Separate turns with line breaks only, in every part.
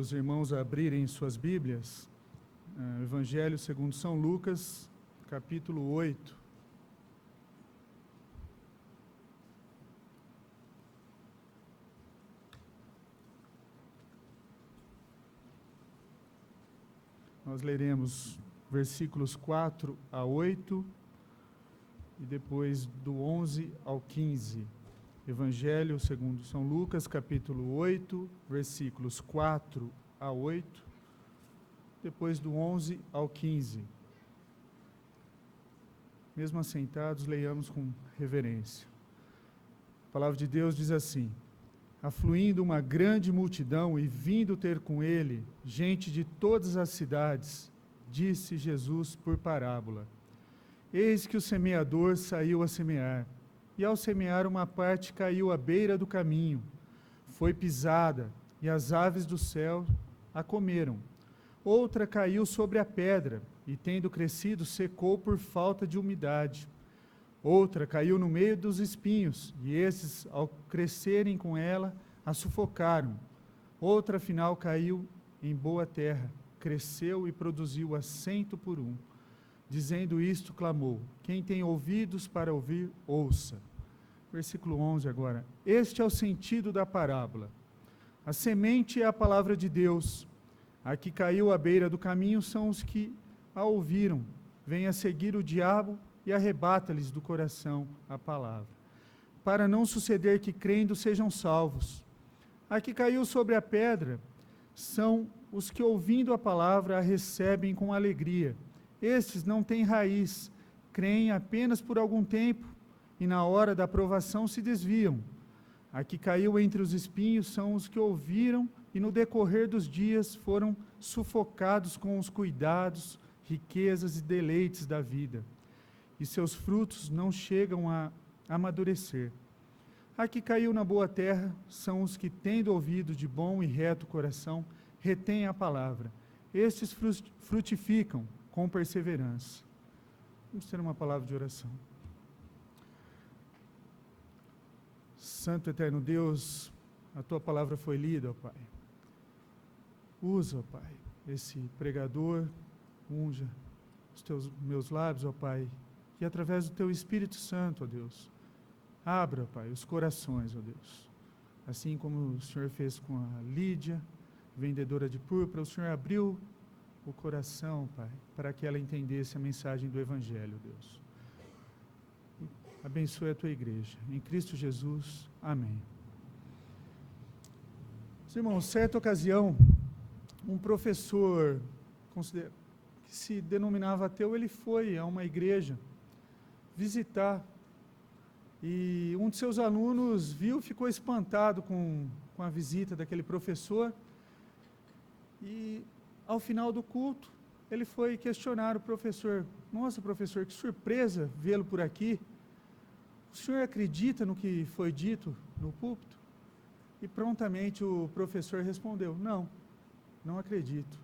os irmãos a abrirem suas Bíblias, Evangelho segundo São Lucas, capítulo 8. Nós leremos versículos 4 a 8 e depois do 11 ao 15. Evangelho segundo São Lucas, capítulo 8, versículos 4 a 8, depois do 11 ao 15. Mesmo assentados, leiamos com reverência. A palavra de Deus diz assim: afluindo uma grande multidão e vindo ter com ele gente de todas as cidades, disse Jesus por parábola: eis que o semeador saiu a semear. E ao semear, uma parte caiu à beira do caminho, foi pisada, e as aves do céu a comeram. Outra caiu sobre a pedra, e tendo crescido, secou por falta de umidade. Outra caiu no meio dos espinhos, e esses, ao crescerem com ela, a sufocaram. Outra, afinal, caiu em boa terra, cresceu e produziu 100 por 1. Dizendo isto, clamou: quem tem ouvidos para ouvir, ouça. Versículo 11 agora. Este é o sentido da parábola. A semente é a palavra de Deus. A que caiu à beira do caminho são os que a ouviram. Vem a seguir o diabo e arrebata-lhes do coração a palavra, para não suceder que, crendo, sejam salvos. A que caiu sobre a pedra são os que, ouvindo a palavra, a recebem com alegria. Estes não têm raiz, creem apenas por algum tempo, e na hora da provação se desviam. A que caiu entre os espinhos são os que ouviram, e no decorrer dos dias foram sufocados com os cuidados, riquezas e deleites da vida, e seus frutos não chegam a amadurecer. A que caiu na boa terra são os que, tendo ouvido de bom e reto coração, retêm a palavra. Estes frutificam com perseverança. Vamos ter uma palavra de oração. Santo eterno Deus, a tua palavra foi lida, ó Pai. Usa, ó Pai, esse pregador, unja os meus lábios, ó Pai, e através do teu Espírito Santo, ó Deus, abra, ó Pai, os corações, ó Deus. Assim como o Senhor fez com a Lídia, vendedora de púrpura, o Senhor abriu o coração, Pai, para que ela entendesse a mensagem do Evangelho, Deus. Abençoe a tua igreja. Em Cristo Jesus. Amém. Irmãos, certa ocasião, um professor que se denominava ateu, ele foi a uma igreja visitar. E um de seus alunos viu, ficou espantado com a visita daquele professor. E ao final do culto, ele foi questionar o professor: nossa, professor, que surpresa vê-lo por aqui. O senhor acredita no que foi dito no púlpito? E prontamente o professor respondeu: não acredito.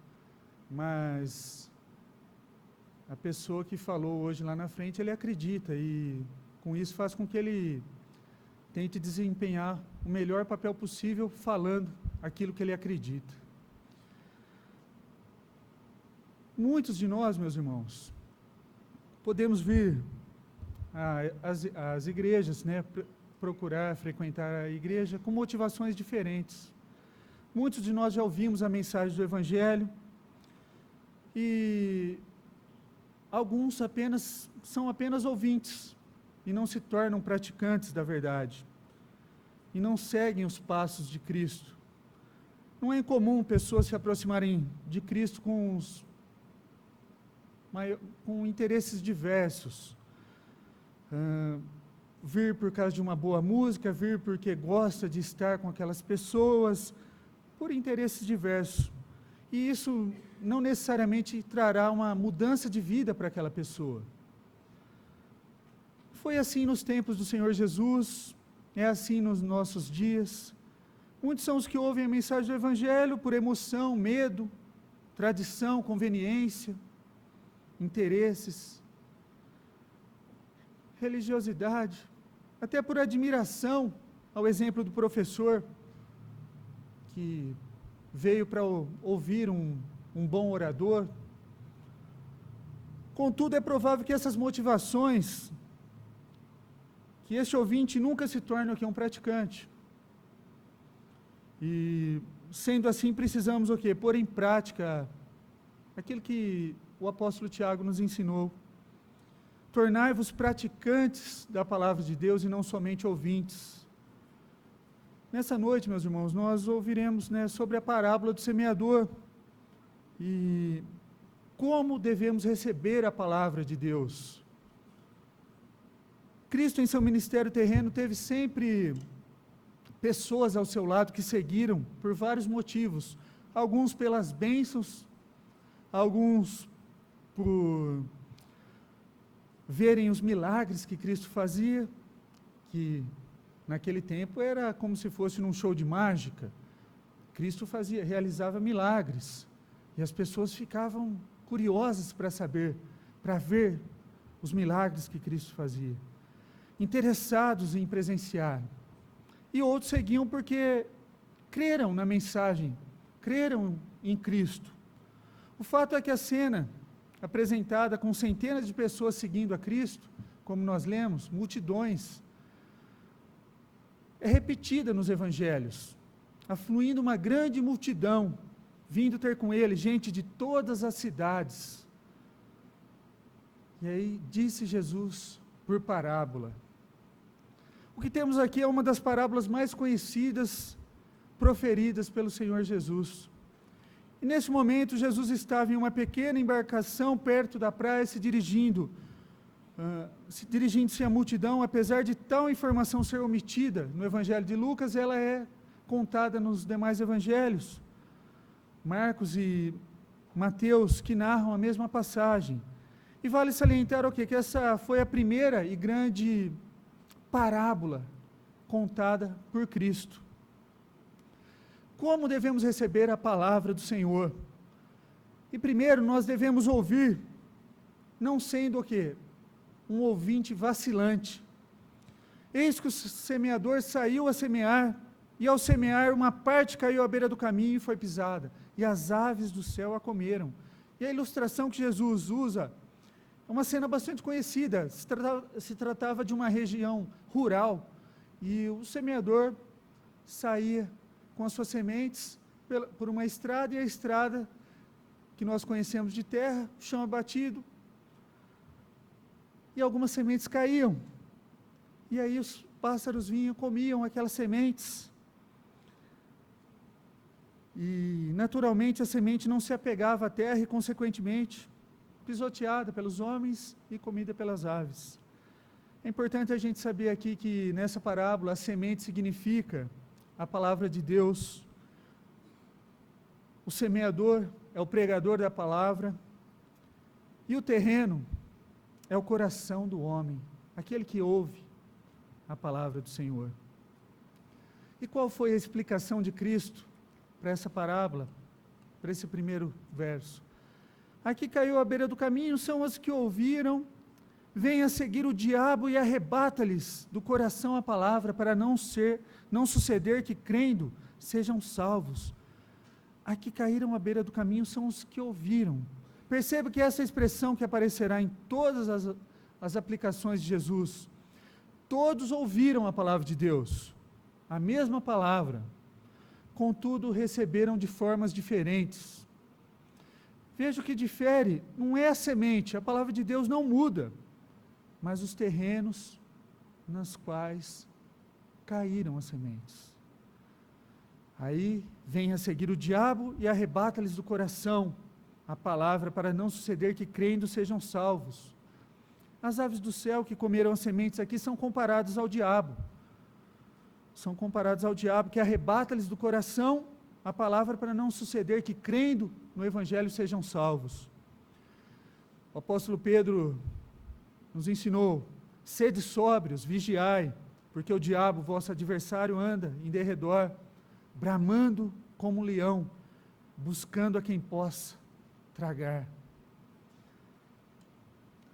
Mas a pessoa que falou hoje lá na frente, ele acredita, e com isso faz com que ele tente desempenhar o melhor papel possível falando aquilo que ele acredita. Muitos de nós, meus irmãos, podemos vir às igrejas, procurar frequentar a igreja com motivações diferentes. Muitos de nós já ouvimos a mensagem do Evangelho e alguns são apenas ouvintes e não se tornam praticantes da verdade e não seguem os passos de Cristo. Não é incomum pessoas se aproximarem de Cristo com interesses diversos. Vir por causa de uma boa música, vir porque gosta de estar com aquelas pessoas, por interesses diversos. E isso não necessariamente trará uma mudança de vida para aquela pessoa. Foi assim nos tempos do Senhor Jesus, é assim nos nossos dias. Muitos são os que ouvem a mensagem do Evangelho por emoção, medo, tradição, conveniência, interesses, religiosidade, até por admiração ao exemplo do professor, que veio para ouvir um bom orador. Contudo, é provável que essas motivações, que este ouvinte nunca se torne um praticante. E, sendo assim, precisamos o quê? Pôr em prática aquilo que o apóstolo Tiago nos ensinou. Tornai-vos praticantes da palavra de Deus e não somente ouvintes. Nessa noite, meus irmãos, nós ouviremos, sobre a parábola do semeador e como devemos receber a palavra de Deus. Cristo, em seu ministério terreno, teve sempre pessoas ao seu lado que seguiram por vários motivos. Alguns pelas bênçãos, alguns por verem os milagres que Cristo fazia, que naquele tempo era como se fosse num show de mágica. Cristo realizava milagres, e as pessoas ficavam curiosas para saber, para ver os milagres que Cristo fazia, interessados em presenciar. E outros seguiam porque creram na mensagem, creram em Cristo. O fato é que a cena apresentada com centenas de pessoas seguindo a Cristo, como nós lemos, multidões, é repetida nos evangelhos, afluindo uma grande multidão, vindo ter com ele gente de todas as cidades. E aí disse Jesus por parábola. O que temos aqui é uma das parábolas mais conhecidas, proferidas pelo Senhor Jesus. E nesse momento Jesus estava em uma pequena embarcação perto da praia, dirigindo-se à multidão. Apesar de tal informação ser omitida no Evangelho de Lucas, ela é contada nos demais evangelhos, Marcos e Mateus, que narram a mesma passagem. E vale salientar o quê? Que essa foi a primeira e grande parábola contada por Cristo. Como devemos receber a palavra do Senhor? E primeiro nós devemos ouvir, não sendo o quê? Um ouvinte vacilante. Eis que o semeador saiu a semear, e ao semear uma parte caiu à beira do caminho e foi pisada, e as aves do céu a comeram. E a ilustração que Jesus usa é uma cena bastante conhecida. Se tratava de uma região rural, e o semeador saía com as suas sementes por uma estrada, e a estrada que nós conhecemos de terra, chão batido, e algumas sementes caíam, e aí os pássaros vinham, comiam aquelas sementes, e naturalmente a semente não se apegava à terra, e consequentemente pisoteada pelos homens e comida pelas aves. É importante a gente saber aqui que nessa parábola a semente significa a palavra de Deus. O semeador é o pregador da palavra, e o terreno é o coração do homem, aquele que ouve a palavra do Senhor. E qual foi a explicação de Cristo para essa parábola, para esse primeiro verso? Aqui caiu à beira do caminho são os que ouviram, vem a seguir o diabo e arrebata-lhes do coração a palavra, para não suceder que, crendo, sejam salvos. Aqui caíram à beira do caminho são os que ouviram. Perceba que essa expressão que aparecerá em todas as aplicações de Jesus, todos ouviram a palavra de Deus, a mesma palavra, contudo receberam de formas diferentes. Veja o que difere, não é a semente, a palavra de Deus não muda, mas os terrenos nas quais caíram as sementes. Aí vem a seguir o diabo e arrebata-lhes do coração a palavra, para não suceder que, crendo, sejam salvos. As aves do céu que comeram as sementes aqui são comparadas ao diabo. São comparadas ao diabo que arrebata-lhes do coração a palavra, para não suceder que, crendo no Evangelho, sejam salvos. O apóstolo Pedro nos ensinou: sede sóbrios, vigiai, porque o diabo, vosso adversário, anda em derredor, bramando como um leão, buscando a quem possa tragar.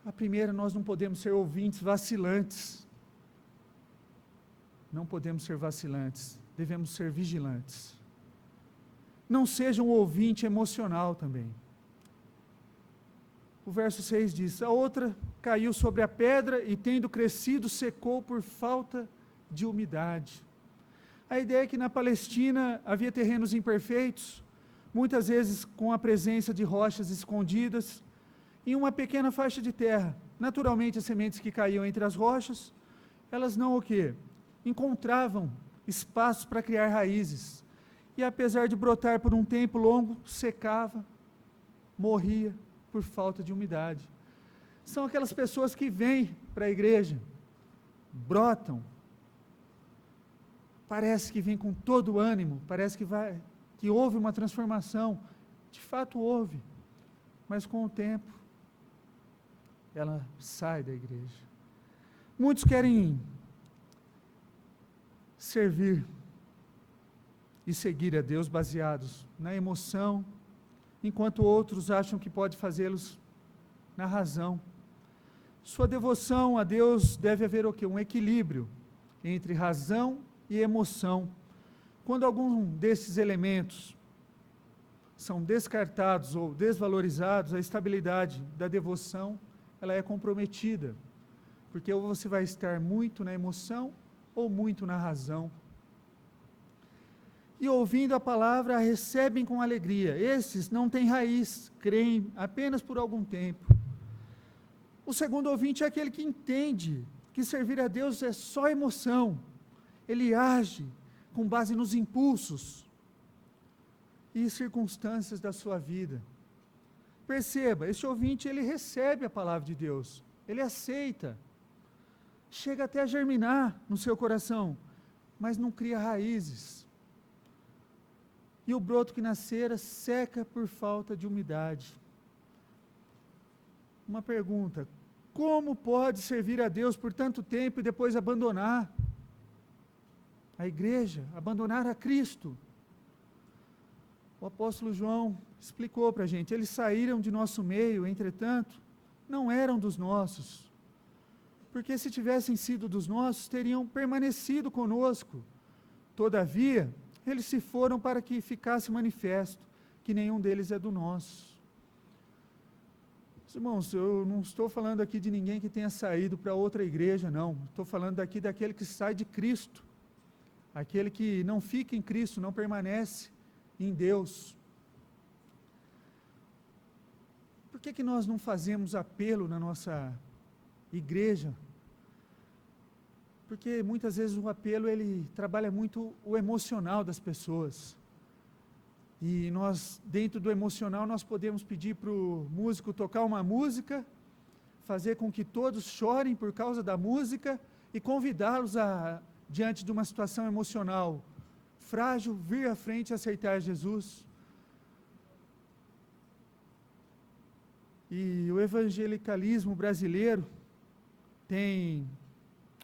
A primeira, nós não podemos ser ouvintes vacilantes. Não podemos ser vacilantes, devemos ser vigilantes. não seja um ouvinte emocional também. O verso 6 diz: a outra caiu sobre a pedra e, tendo crescido, secou por falta de umidade. A ideia é que na Palestina havia terrenos imperfeitos, muitas vezes com a presença de rochas escondidas, em uma pequena faixa de terra. Naturalmente, as sementes que caíam entre as rochas, elas não o quê? Encontravam espaços para criar raízes. E apesar de brotar por um tempo longo, secava, morria por falta de umidade. São aquelas pessoas que vêm para a igreja, brotam, parece que vem com todo o ânimo, parece que houve uma transformação. De fato houve, mas com o tempo ela sai da igreja. Muitos querem servir e seguir a Deus baseados na emoção, enquanto outros acham que pode fazê-los na razão. Sua devoção a Deus deve haver o quê? Um equilíbrio entre razão e emoção. Quando algum desses elementos são descartados ou desvalorizados, a estabilidade da devoção, ela é comprometida, porque ou você vai estar muito na emoção ou muito na razão. E ouvindo a palavra, a recebem com alegria. Esses não têm raiz, creem apenas por algum tempo. O segundo ouvinte é aquele que entende que servir a Deus é só emoção. Ele age com base nos impulsos e circunstâncias da sua vida. Perceba, esse ouvinte, ele recebe a palavra de Deus, ele aceita, chega até a germinar no seu coração, mas não cria raízes. E o broto que nascera seca por falta de umidade. Uma pergunta: como pode servir a Deus por tanto tempo e depois abandonar a igreja, abandonar a Cristo? O apóstolo João explicou para a gente: eles saíram de nosso meio, entretanto, não eram dos nossos, porque se tivessem sido dos nossos, teriam permanecido conosco. Todavia, eles se foram para que ficasse manifesto que nenhum deles é do nosso. Irmãos, eu não estou falando aqui de ninguém que tenha saído para outra igreja, não. Estou falando aqui daquele que sai de Cristo, aquele que não fica em Cristo, não permanece em Deus. Por que nós não fazemos apelo na nossa igreja? Porque muitas vezes o apelo, ele trabalha muito o emocional das pessoas. E nós, dentro do emocional, nós podemos pedir para o músico tocar uma música, fazer com que todos chorem por causa da música e convidá-los a, diante de uma situação emocional frágil, vir à frente e aceitar Jesus. E o evangelicalismo brasileiro tem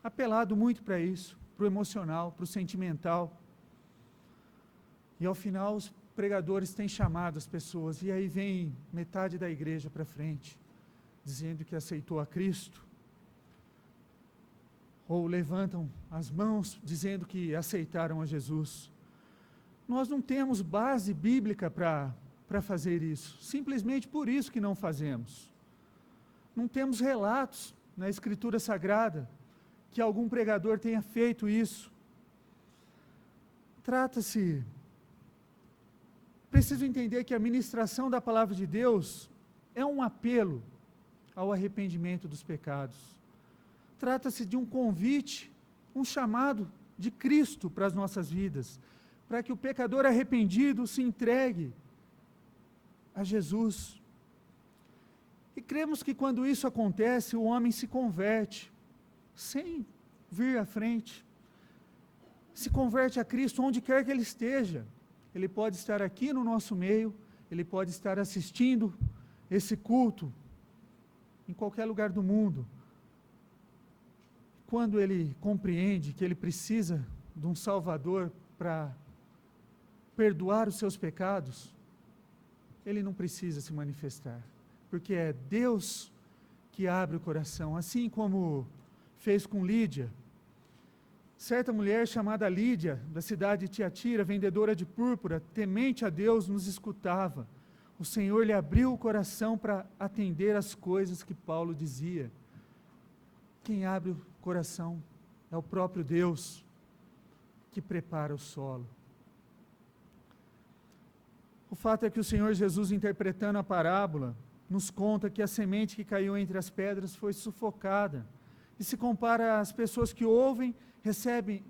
apelado muito para isso, para o emocional, para o sentimental. E ao final os pregadores têm chamado as pessoas, e aí vem metade da igreja para frente, dizendo que aceitou a Cristo, ou levantam as mãos dizendo que aceitaram a Jesus. Nós não temos base bíblica para fazer isso, simplesmente por isso que não fazemos. Não temos relatos na Escritura Sagrada que algum pregador tenha feito isso. Preciso entender que a ministração da palavra de Deus é um apelo ao arrependimento dos pecados. Trata-se de um convite, um chamado de Cristo para as nossas vidas, para que o pecador arrependido se entregue a Jesus. E cremos que quando isso acontece, o homem se converte, sem vir à frente, se converte a Cristo onde quer que ele esteja. Ele pode estar aqui no nosso meio, ele pode estar assistindo esse culto, em qualquer lugar do mundo. Quando ele compreende que ele precisa de um Salvador para perdoar os seus pecados, ele não precisa se manifestar, porque é Deus que abre o coração, assim como fez com Lídia. Certa mulher chamada Lídia, da cidade de Tiatira, vendedora de púrpura, temente a Deus, nos escutava. O Senhor lhe abriu o coração para atender as coisas que Paulo dizia. Quem abre o coração é o próprio Deus, que prepara o solo. O fato é que o Senhor Jesus, interpretando a parábola, nos conta que a semente que caiu entre as pedras foi sufocada. E se compara às pessoas que ouvem, recebem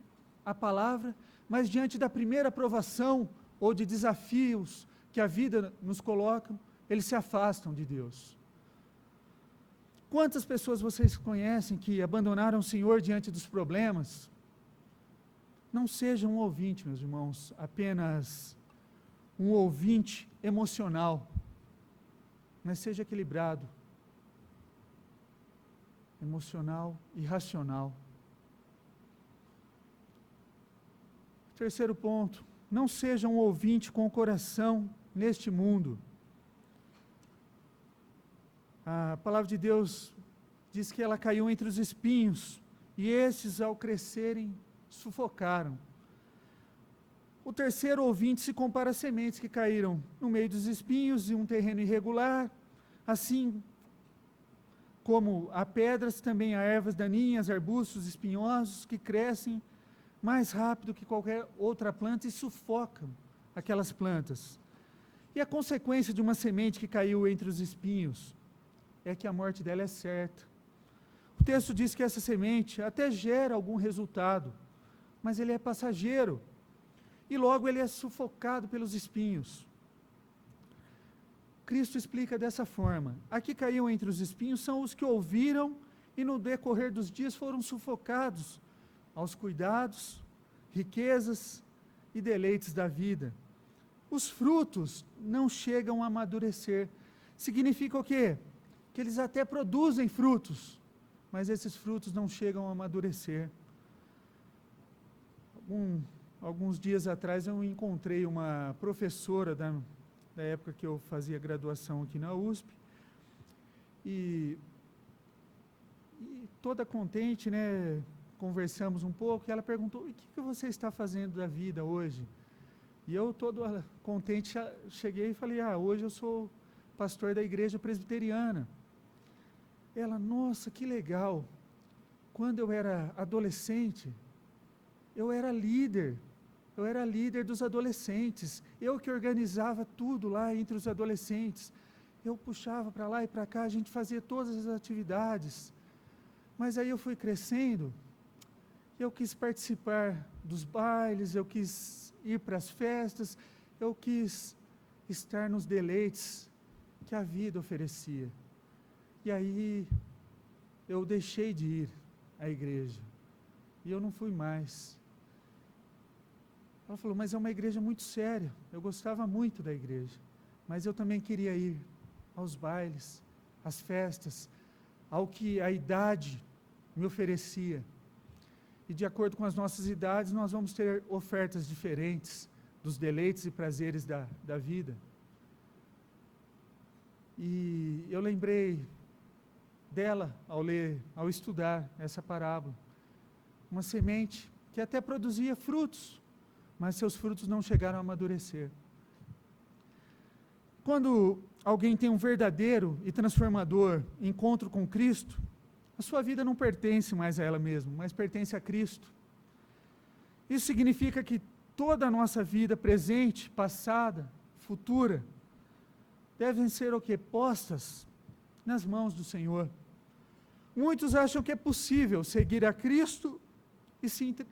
a palavra, mas diante da primeira provação ou de desafios que a vida nos coloca, eles se afastam de Deus. Quantas pessoas vocês conhecem que abandonaram o Senhor diante dos problemas? Não seja um ouvinte, meus irmãos, apenas um ouvinte emocional, mas seja equilibrado, emocional e racional. Terceiro ponto, não seja um ouvinte com o coração neste mundo. A palavra de Deus diz que ela caiu entre os espinhos, e esses, ao crescerem, sufocaram. O terceiro ouvinte se compara a sementes que caíram no meio dos espinhos, em um terreno irregular, assim como há pedras, também há ervas daninhas, arbustos espinhosos que crescem mais rápido que qualquer outra planta e sufocam aquelas plantas. E a consequência de uma semente que caiu entre os espinhos é que a morte dela é certa. O texto diz que essa semente até gera algum resultado, mas ele é passageiro, e logo ele é sufocado pelos espinhos. Cristo explica dessa forma: a que caiu entre os espinhos são os que ouviram e no decorrer dos dias foram sufocados aos cuidados, riquezas e deleites da vida. Os frutos não chegam a amadurecer. Significa o quê? Que eles até produzem frutos, mas esses frutos não chegam a amadurecer. Alguns dias atrás eu encontrei uma professora da época que eu fazia graduação aqui na USP, e toda contente, né, conversamos um pouco, e ela perguntou: o que você está fazendo da vida hoje? E eu, todo contente, cheguei e falei: hoje eu sou pastor da igreja presbiteriana. Ela: nossa, que legal, quando eu era adolescente, eu era líder dos adolescentes, eu que organizava tudo lá entre os adolescentes, eu puxava para lá e para cá, a gente fazia todas as atividades, mas aí eu fui crescendo, eu quis participar dos bailes, eu quis ir para as festas, eu quis estar nos deleites que a vida oferecia, e aí eu deixei de ir à igreja, e eu não fui mais. Ela falou: mas é uma igreja muito séria, eu gostava muito da igreja, mas eu também queria ir aos bailes, às festas, ao que a idade me oferecia. E de acordo com as nossas idades, nós vamos ter ofertas diferentes dos deleites e prazeres da vida. E eu lembrei dela ao estudar essa parábola. Uma semente que até produzia frutos, mas seus frutos não chegaram a amadurecer. Quando alguém tem um verdadeiro e transformador encontro com Cristo, a sua vida não pertence mais a ela mesma, mas pertence a Cristo. Isso significa que toda a nossa vida, presente, passada, futura, devem ser o quê? Postas nas mãos do Senhor. Muitos acham que é possível seguir a Cristo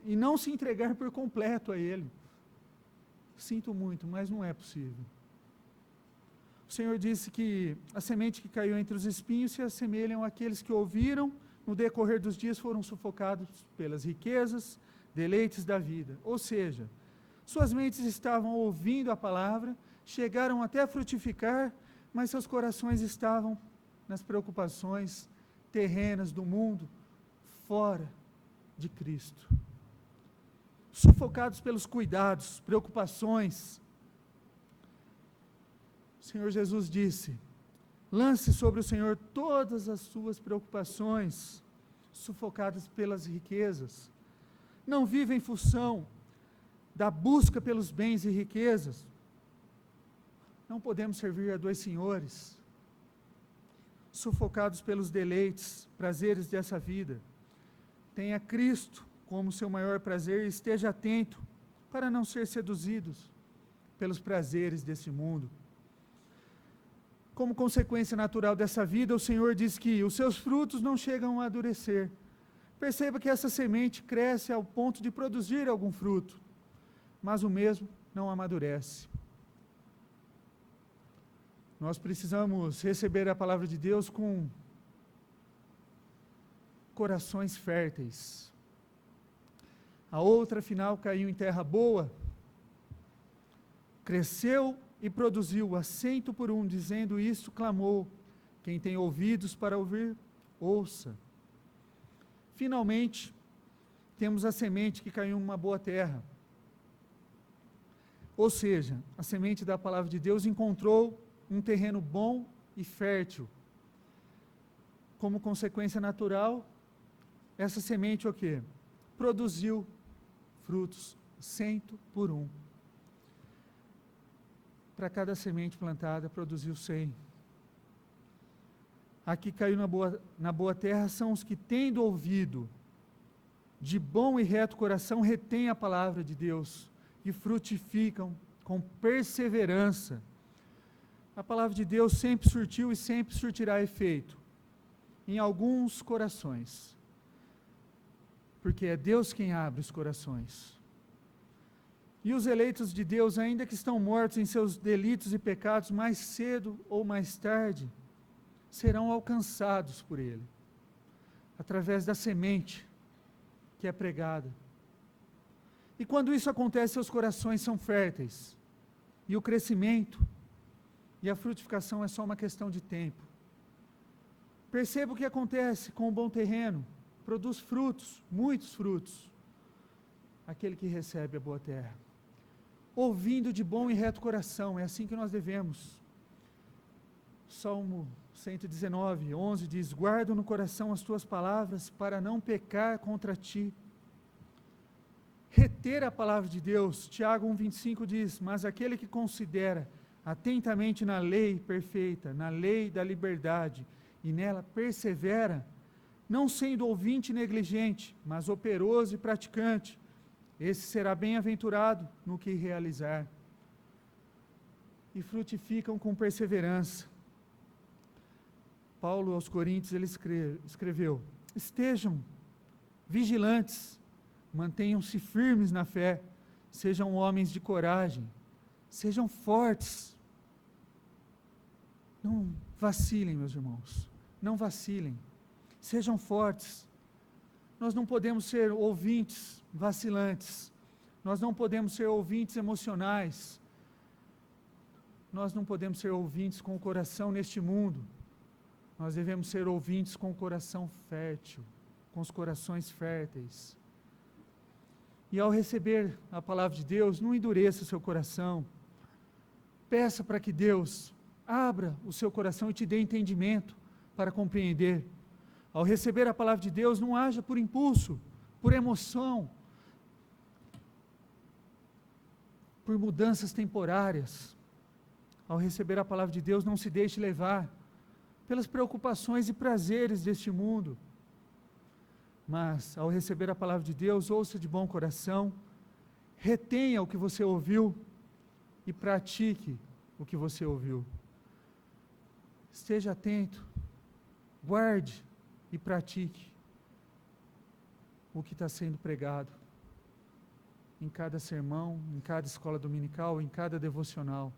e não se entregar por completo a Ele. Sinto muito, mas não é possível. O Senhor disse que a semente que caiu entre os espinhos se assemelham àqueles que ouviram, no decorrer dos dias foram sufocados pelas riquezas, deleites da vida. Ou seja, suas mentes estavam ouvindo a palavra, chegaram até a frutificar, mas seus corações estavam nas preocupações terrenas do mundo, fora de Cristo. Sufocados pelos cuidados, preocupações. O Senhor Jesus disse: lance sobre o Senhor todas as suas preocupações, sufocadas pelas riquezas. não viva em função da busca pelos bens e riquezas. Não podemos servir a dois senhores, sufocados pelos deleites, prazeres dessa vida. Tenha Cristo como seu maior prazer e esteja atento para não ser seduzidos pelos prazeres desse mundo. Como consequência natural dessa vida, o Senhor diz que os seus frutos não chegam a amadurecer. Perceba que essa semente cresce ao ponto de produzir algum fruto, mas o mesmo não amadurece. Nós precisamos receber a palavra de Deus com corações férteis. A outra, afinal, caiu em terra boa, cresceu e produziu a 100 por 1, dizendo isto, clamou: quem tem ouvidos para ouvir, ouça. Finalmente, temos a semente que caiu em uma boa terra. Ou seja, a semente da palavra de Deus encontrou um terreno bom e fértil. Como consequência natural, essa semente o quê? Produziu frutos 100 por 1. Para cada semente plantada, produziu 100. Aqui caiu na boa terra são os que, tendo ouvido, de bom e reto coração, retêm a palavra de Deus e frutificam com perseverança. A palavra de Deus sempre surtiu e sempre surtirá efeito em alguns corações, porque é Deus quem abre os corações. E os eleitos de Deus, ainda que estão mortos em seus delitos e pecados, mais cedo ou mais tarde, serão alcançados por Ele, através da semente que é pregada. E quando isso acontece, seus corações são férteis, e o crescimento e a frutificação é só uma questão de tempo. Perceba o que acontece com o bom terreno: produz frutos, muitos frutos, aquele que recebe a boa terra, ouvindo de bom e reto coração. É assim que nós devemos. Salmo 119, 11 diz: guarda no coração as tuas palavras, para não pecar contra ti. Reter a palavra de Deus. Tiago 1,25 diz: mas aquele que considera atentamente na lei perfeita, na lei da liberdade, e nela persevera, não sendo ouvinte negligente, mas operoso e praticante, esse será bem-aventurado no que realizar. E frutificam com perseverança. Paulo aos Coríntios, ele escreveu: estejam vigilantes, mantenham-se firmes na fé, sejam homens de coragem, sejam fortes. Não vacilem, meus irmãos, não vacilem, sejam fortes. Nós não podemos ser ouvintes vacilantes, nós não podemos ser ouvintes emocionais, nós não podemos ser ouvintes com o coração neste mundo. Nós devemos ser ouvintes com o coração fértil, com os corações férteis. E ao receber a palavra de Deus, não endureça o seu coração. Peça para que Deus abra o seu coração e te dê entendimento para compreender. Ao receber a palavra de Deus, não haja por impulso, por emoção, por mudanças temporárias. Ao receber a palavra de Deus, não se deixe levar pelas preocupações e prazeres deste mundo. Mas, ao receber a palavra de Deus, ouça de bom coração, retenha o que você ouviu e pratique o que você ouviu. Esteja atento, guarde e pratique o que está sendo pregado em cada sermão, em cada escola dominical, em cada devocional.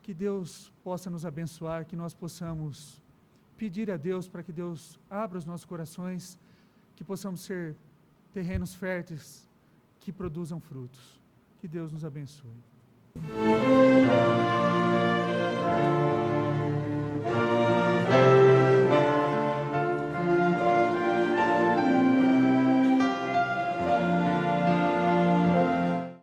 Que Deus possa nos abençoar, que nós possamos pedir a Deus para que Deus abra os nossos corações, que possamos ser terrenos férteis que produzam frutos. Que Deus nos abençoe.